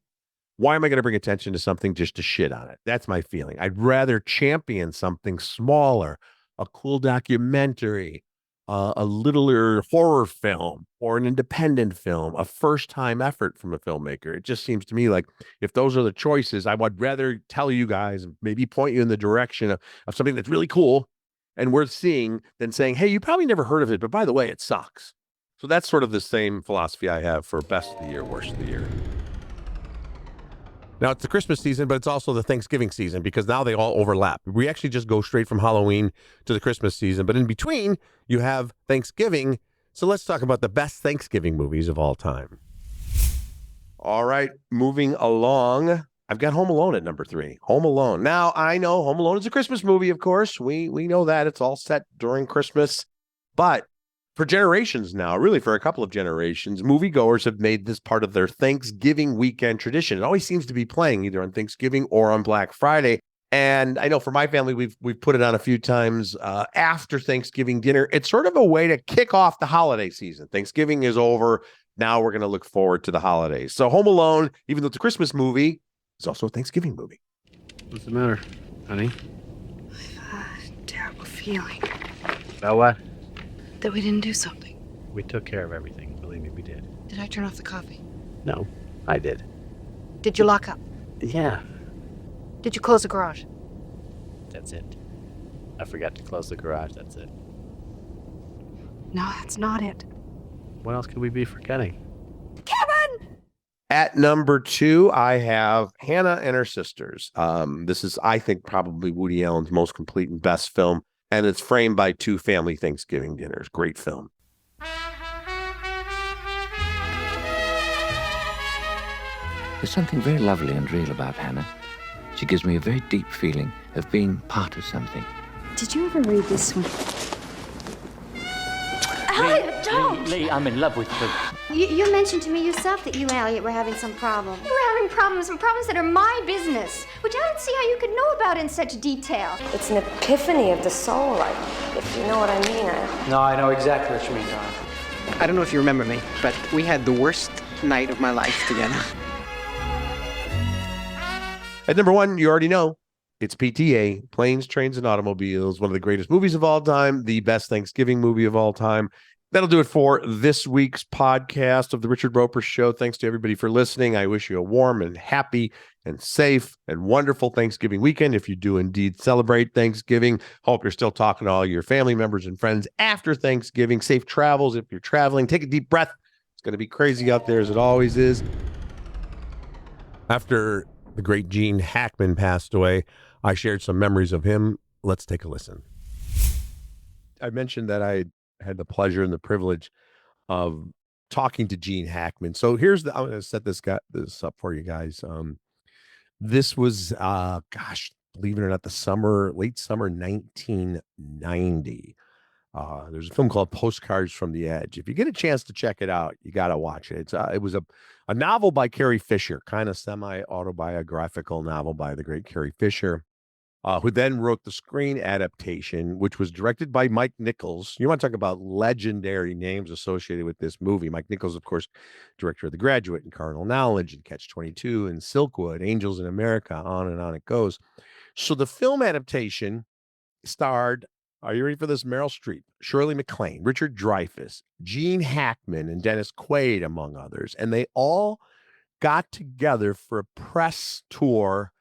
Why am I going to bring attention to something just to shit on it? That's my feeling. I'd rather champion something smaller, a cool documentary, a littler horror film, or an independent film, a first-time effort from a filmmaker. It just seems to me like if those are the choices, I would rather tell you guys, maybe point you in the direction of something that's really cool and worth seeing than saying, hey, you probably never heard of it, but by the way, it sucks. So that's sort of the same philosophy I have for best of the year, worst of the year. Now, it's the Christmas season, but it's also the Thanksgiving season because now they all overlap. We actually just go straight from Halloween to the Christmas season, but in between, you have Thanksgiving. So let's talk about the best Thanksgiving movies of all time. All right, moving along. I've got Home Alone at number 3. Home Alone. Now, I know Home Alone is a Christmas movie, of course. We know that. It's all set during Christmas. But for generations now, really for a couple of generations, moviegoers have made this part of their Thanksgiving weekend tradition. It always seems to be playing either on Thanksgiving or on Black Friday. And I know for my family, we've put it on a few times after Thanksgiving dinner. It's sort of a way to kick off the holiday season. Thanksgiving is over. Now we're going to look forward to the holidays. So Home Alone, even though it's a Christmas movie, is also a Thanksgiving movie. What's the matter, honey? A terrible feeling. About what? That we didn't do something. We took care of everything. Believe me, we did. Did I turn off the coffee? No, I did. Did you lock up? Yeah. Did you close the garage? That's it. I forgot to close the garage. That's it. No, that's not it. What else could we be forgetting? Kevin! At number 2, I have Hannah and Her Sisters. This is, I think, probably Woody Allen's most complete and best film. And it's framed by 2 family Thanksgiving dinners. Great film. There's something very lovely and real about Hannah. She gives me a very deep feeling of being part of something. Did you ever read this one? Elliot, don't! Lee, I'm in love with you. You mentioned to me yourself that you and Elliot were having some problem. You were having problems that are my business, which I don't see how you could know about in such detail. It's an epiphany of the soul, if you know what I mean. No, I know exactly what you mean, Don. I don't know if you remember me, but we had the worst night of my life together. At number one, you already know, it's PTA, Planes, Trains, and Automobiles, one of the greatest movies of all time, the best Thanksgiving movie of all time. That'll do it for this week's podcast of The Richard Roeper Show. Thanks to everybody for listening. I wish you a warm and happy and safe and wonderful Thanksgiving weekend if you do indeed celebrate Thanksgiving. Hope you're still talking to all your family members and friends after Thanksgiving. Safe travels if you're traveling. Take a deep breath. It's going to be crazy out there as it always is. After the great Gene Hackman passed away, I shared some memories of him. Let's take a listen. I mentioned that I had the pleasure and the privilege of talking to Gene Hackman. So I'm going to set this up for you guys. This was, believe it or not, late summer 1990. There's a film called Postcards from the Edge. If you get a chance to check it out, you got to watch it. It was a novel by Carrie Fisher, kind of semi-autobiographical novel by the great Carrie Fisher, who then wrote the screen adaptation, which was directed by Mike Nichols. You want to talk about legendary names associated with this movie. Mike Nichols, of course, director of The Graduate and Carnal Knowledge and Catch-22 and Silkwood, Angels in America, on and on it goes. So the film adaptation starred, are you ready for this? Meryl Streep, Shirley MacLaine, Richard Dreyfuss, Gene Hackman, and Dennis Quaid, among others. And they all got together for a press tour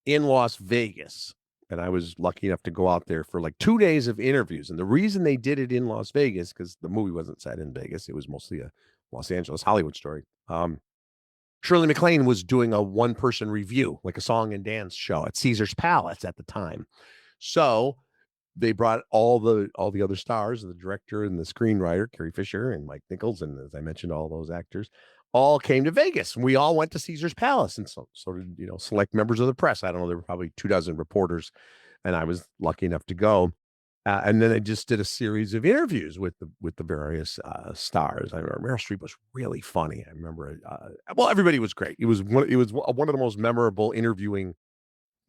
in Las Vegas. And I was lucky enough to go out there for like 2 days of interviews. And the reason they did it in Las Vegas, because the movie wasn't set in Vegas, it was mostly a Los Angeles Hollywood story. Shirley MacLaine was doing a one-person review, like a song and dance show at Caesar's Palace at the time. So they brought all the other stars, the director and the screenwriter, Carrie Fisher and Mike Nichols, and as I mentioned, all those actors, all came to Vegas. We all went to Caesar's Palace, and so did select members of the press. I don't know, there were probably 24 reporters, and I was lucky enough to go. And then I just did a series of interviews with the various stars. I remember Meryl Streep was really funny. I remember, everybody was great. It was one of the most memorable interviewing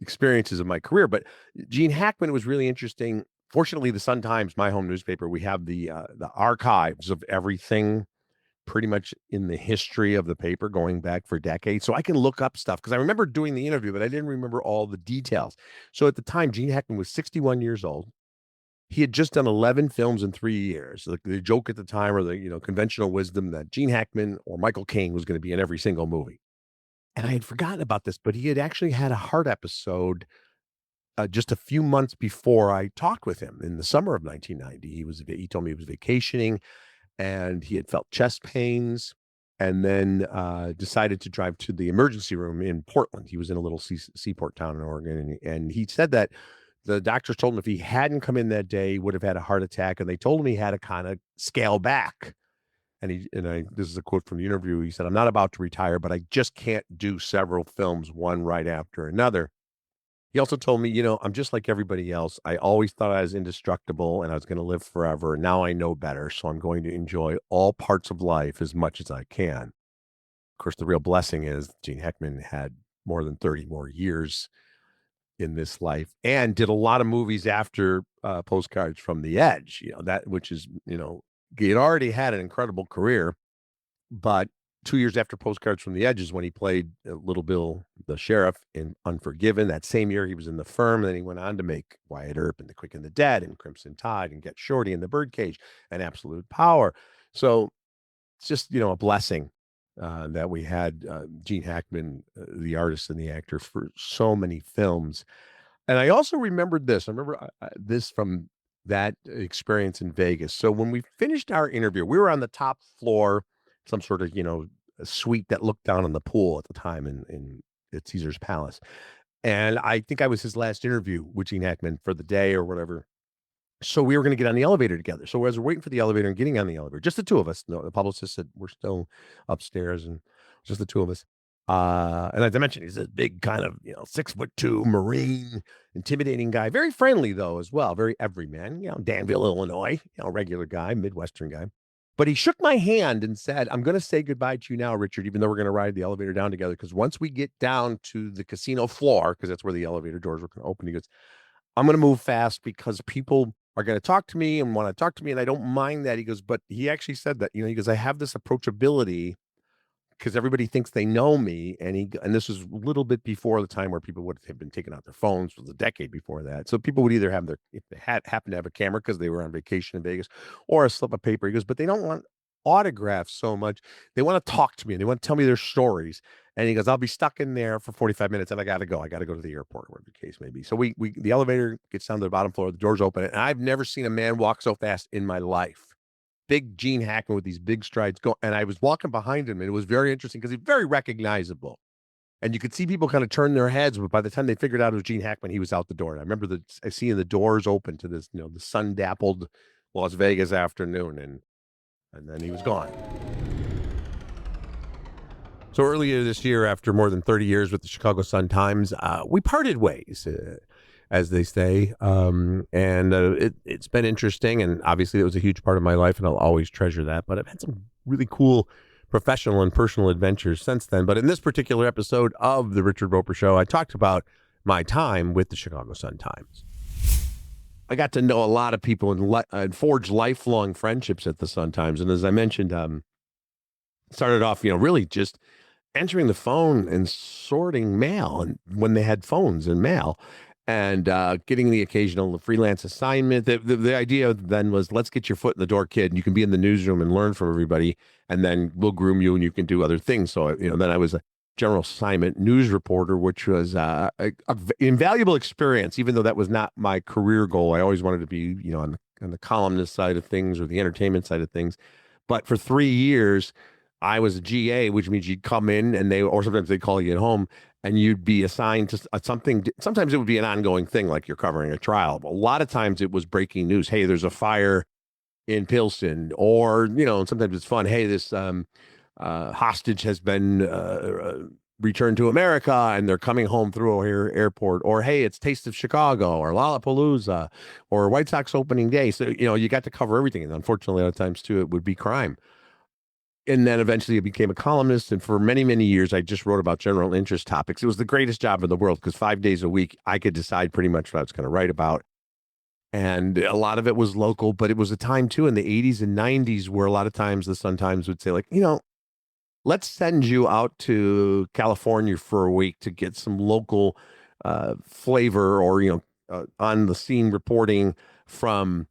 experiences of my career. But Gene Hackman was really interesting. Fortunately, the Sun-Times, my home newspaper, we have the archives of everything pretty much in the history of the paper going back for decades. So I can look up stuff because I remember doing the interview, but I didn't remember all the details. So at the time, Gene Hackman was 61 years old. He had just done 11 films in 3 years. The joke at the time, or the conventional wisdom, that Gene Hackman or Michael Caan was going to be in every single movie. And I had forgotten about this, but he had actually had a heart episode just a few months before I talked with him in the summer of 1990. He told me he was vacationing and he had felt chest pains, and then decided to drive to the emergency room in Portland. He was in a little seaport town in Oregon. And he said that the doctors told him if he hadn't come in that day, he would have had a heart attack. And they told him he had to kind of scale back. And this is a quote from the interview. He said, "I'm not about to retire, but I just can't do several films, one right after another." He also told me, I'm just like everybody else. I always thought I was indestructible and I was going to live forever. Now I know better. So I'm going to enjoy all parts of life as much as I can. Of course, the real blessing is Gene Hackman had more than 30 more years in this life and did a lot of movies after Postcards from the Edge, he had already had an incredible career, but 2 years after Postcards from the Edge is when he played Little Bill, the sheriff, in Unforgiven. That same year, he was in The Firm. Then he went on to make Wyatt Earp and The Quick and the Dead and Crimson Tide and Get Shorty and The Birdcage and Absolute Power. So it's just, a blessing that we had Gene Hackman, the artist and the actor, for so many films. And I also remembered this. I remember this from that experience in Vegas. So when we finished our interview, we were on the top floor, some sort of, a suite that looked down on the pool at the time at Caesar's Palace. And I think I was his last interview with Gene Hackman for the day or whatever. So we were going to get on the elevator together. So as we're waiting for the elevator and getting on the elevator, just the two of us, the publicist said, we're still upstairs and just the two of us. And as I mentioned, he's a big kind of, 6'2" Marine, intimidating guy, very friendly though, as well. Very everyman, Danville, Illinois, regular guy, Midwestern guy. But he shook my hand and said, I'm going to say goodbye to you now, Richard, even though we're going to ride the elevator down together. Because once we get down to the casino floor, because that's where the elevator doors were going to open, he goes, I'm going to move fast because people are going to talk to me and want to talk to me. And I don't mind that. He goes, but he actually said that, he goes, I have this approachability because everybody thinks they know me. And this was a little bit before the time where people would have been taking out their phones. It was a decade before that. So people would either have if they happened to have a camera because they were on vacation in Vegas, or a slip of paper. He goes, but they don't want autographs so much. They want to talk to me and they want to tell me their stories. And he goes, I'll be stuck in there for 45 minutes and I got to go. I got to go to the airport, whatever the case may be. So the elevator gets down to the bottom floor, the doors open, and I've never seen a man walk so fast in my life. Big Gene Hackman with these big strides go. And I was walking behind him and it was very interesting because he's very recognizable. And you could see people kind of turn their heads, but by the time they figured out it was Gene Hackman, he was out the door. And I remember seeing the doors open to this, the sun-dappled Las Vegas afternoon, and then he was gone. So earlier this year, after more than 30 years with the Chicago Sun-Times, we parted ways, as they say. It's been interesting. And obviously it was a huge part of my life and I'll always treasure that. But I've had some really cool professional and personal adventures since then. But in this particular episode of the Richard Roeper Show, I talked about my time with the Chicago Sun-Times. I got to know a lot of people and forge lifelong friendships at the Sun-Times. And as I mentioned, started off, really just answering the phone and sorting mail, and when they had phones and mail, and getting the occasional freelance assignment. The idea then was, let's get your foot in the door, kid. You can be in the newsroom and learn from everybody, and then we'll groom you and you can do other things. So, then I was a general assignment news reporter, which was an invaluable experience, even though that was not my career goal. I always wanted to be, on the columnist side of things or the entertainment side of things. But for 3 years, I was a GA, which means you'd come in or sometimes they'd call you at home and you'd be assigned to something. Sometimes it would be an ongoing thing, like you're covering a trial. But a lot of times it was breaking news. Hey, there's a fire in Pilsen, or, sometimes it's fun. Hey, this hostage has been returned to America and they're coming home through O'Hare Airport, or, hey, it's Taste of Chicago or Lollapalooza or White Sox opening day. So, you got to cover everything. And unfortunately, a lot of times too, it would be crime. And then eventually I became a columnist. And for many, many years, I just wrote about general interest topics. It was the greatest job in the world because 5 days a week, I could decide pretty much what I was going to write about. And a lot of it was local, but it was a time too in the 80s and 90s where a lot of times the Sun-Times would say, like, let's send you out to California for a week to get some local flavor or, on the scene reporting from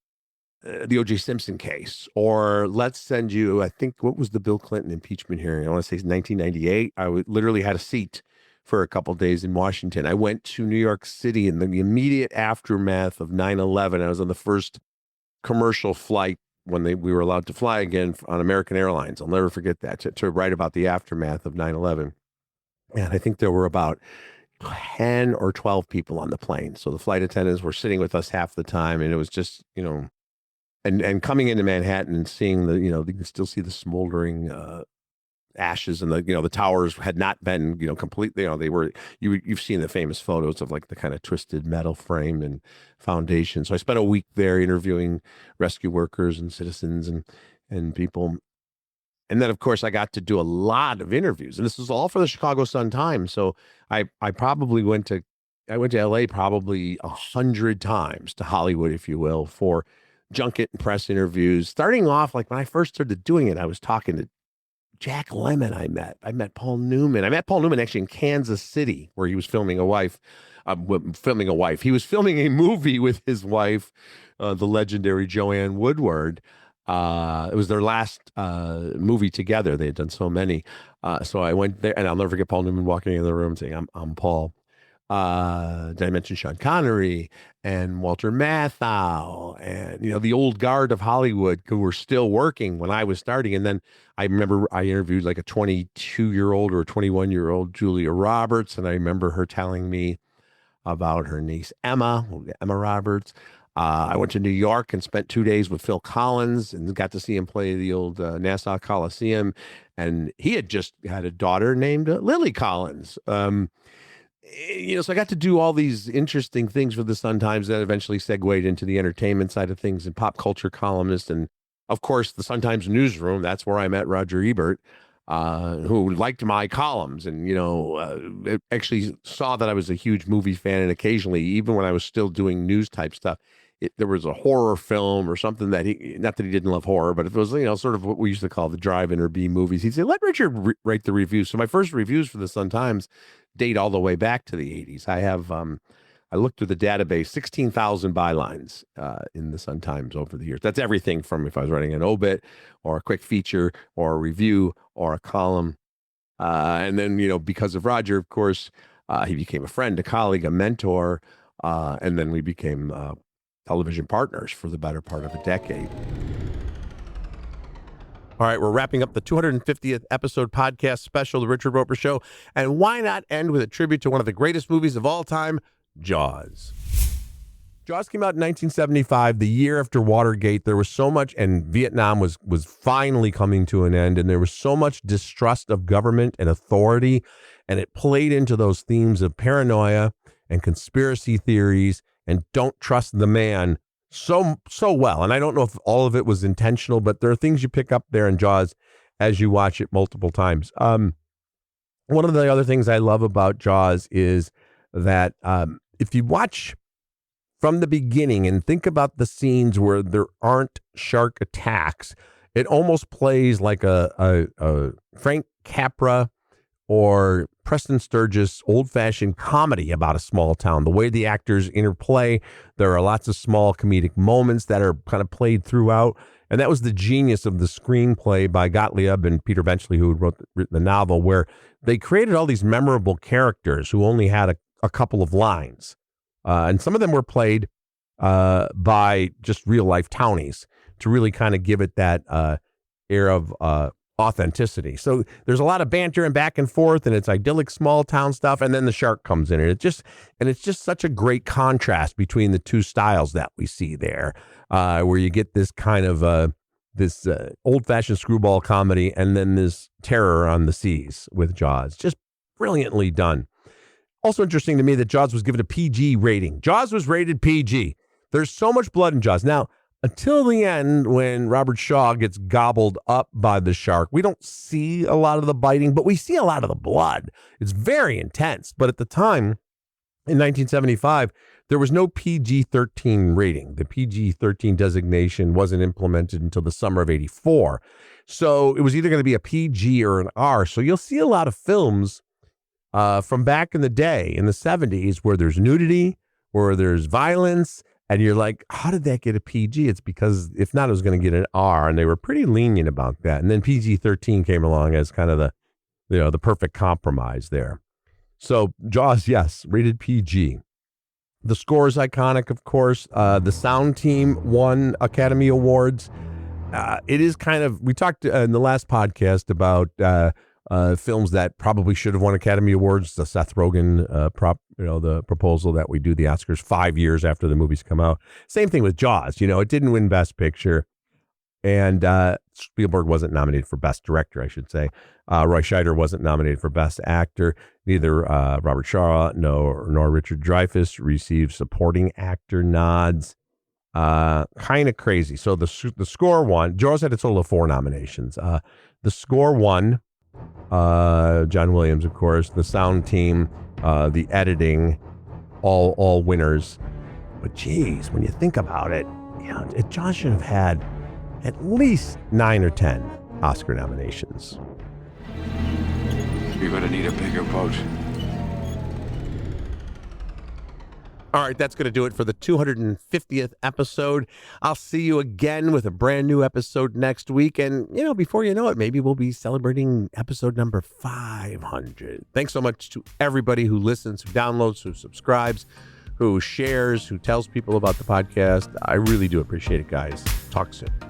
the O.J. Simpson case. Or let's send you, I think, what was the Bill Clinton impeachment hearing? I want to say it's 1998. I literally had a seat for a couple of days in Washington. I went to New York City in the immediate aftermath of 9/11. I was on the first commercial flight when we were allowed to fly again on American Airlines. I'll never forget that, to write about the aftermath of 9/11. And I think there were about 10 or 12 people on the plane. So the flight attendants were sitting with us half the time. And it was just, and coming into Manhattan and seeing you can still see the smoldering ashes, and the towers had not been, completely, they were, you've seen the famous photos of like the kind of twisted metal frame and foundation. So I spent a week there interviewing rescue workers and citizens and people. And then of course I got to do a lot of interviews, and this was all for the Chicago Sun-Times. So I went to LA probably 100 times, to Hollywood, if you will, for junket and press interviews. Starting off, like when I first started doing it, I was talking to Jack Lemmon. I met Paul Newman. I met Paul Newman actually in Kansas City, where he was filming a wife. He was filming a movie with his wife, the legendary Joanne Woodward. It was their last movie together. They had done so many. So I went there, and I'll never forget Paul Newman walking in the room saying, I'm Paul. Did I mention Sean Connery and Walter Matthau and, the old guard of Hollywood who were still working when I was starting. And then I remember I interviewed like a 22-year-old or a 21-year-old Julia Roberts. And I remember her telling me about her niece, Emma Roberts. I went to New York and spent 2 days with Phil Collins and got to see him play the old Nassau Coliseum. And he had just had a daughter named Lily Collins. So I got to do all these interesting things for the Sun-Times that eventually segued into the entertainment side of things and pop culture columnist. And of course, the Sun-Times newsroom. That's where I met Roger Ebert, who liked my columns and, actually saw that I was a huge movie fan. And occasionally, even when I was still doing news type stuff, there was a horror film or something that not that he didn't love horror, but if it was, sort of what we used to call the drive-in or B movies, he'd say, let Richard write the reviews. So my first reviews for the Sun-Times date all the way back to the 80s. I have, I looked through the database, 16,000 bylines in the Sun-Times over the years. That's everything from if I was writing an obit or a quick feature or a review or a column. And then, because of Roger, of course, he became a friend, a colleague, a mentor, and then we became television partners for the better part of a decade. All right, we're wrapping up the 250th episode podcast special, The Richard Roeper Show. And why not end with a tribute to one of the greatest movies of all time, Jaws. Jaws came out in 1975, the year after Watergate. There was so much, and Vietnam was finally coming to an end, and there was so much distrust of government and authority, and it played into those themes of paranoia and conspiracy theories and don't trust the man so well. And I don't know if all of it was intentional, but there are things you pick up there in Jaws as you watch it multiple times. One of the other things I love about Jaws is that if you watch from the beginning and think about the scenes where there aren't shark attacks, it almost plays like a Frank Capra or Preston Sturges old-fashioned comedy about a small town. The way the actors interplay, there are lots of small comedic moments that are kind of played throughout. And that was the genius of the screenplay by Gottlieb and Peter Benchley, who wrote written the novel, where they created all these memorable characters who only had a couple of lines. And some of them were played by just real-life townies to really kind of give it that air of authenticity. So there's a lot of banter and back and forth, and it's idyllic small town stuff, and then the shark comes in, and it's just such a great contrast between the two styles that we see there, where you get this kind of this old-fashioned screwball comedy, and then this terror on the seas with Jaws. Just brilliantly done. Also interesting to me that Jaws was given a PG rating. Jaws was rated PG. There's so much blood in Jaws. Now, until the end, when Robert Shaw gets gobbled up by the shark, we don't see a lot of the biting, but we see a lot of the blood. It's very intense. But at the time, in 1975, there was no PG-13 rating. The PG-13 designation wasn't implemented until the summer of 84. So it was either going to be a PG or an R. So you'll see a lot of films from back in the day, in the 70s, where there's nudity, where there's violence, and you're like, how did that get a PG? It's because if not, it was going to get an R, and they were pretty lenient about that. And then PG-13 came along as kind of the perfect compromise there. So Jaws, yes, rated PG. The score is iconic, of course. The sound team won Academy Awards. It is kind of, we talked in the last podcast about films that probably should have won Academy Awards. The Seth Rogen the proposal that we do the Oscars 5 years after the movies come out. Same thing with Jaws. It didn't win Best Picture, and Spielberg wasn't nominated for Best Director, I should say. Roy Scheider wasn't nominated for Best Actor. Neither Robert Shaw nor Richard Dreyfuss received supporting actor nods. Kind of crazy. So the score won. Jaws had a total of 4 nominations. The score won. John Williams, of course, the sound team, the editing, all winners. But geez, when you think about it, Jaws should have had at least 9 or 10 Oscar nominations. You're going to need a bigger boat. All right, that's going to do it for the 250th episode. I'll see you again with a brand new episode next week. And, before you know it, maybe we'll be celebrating episode number 500. Thanks so much to everybody who listens, who downloads, who subscribes, who shares, who tells people about the podcast. I really do appreciate it, guys. Talk soon.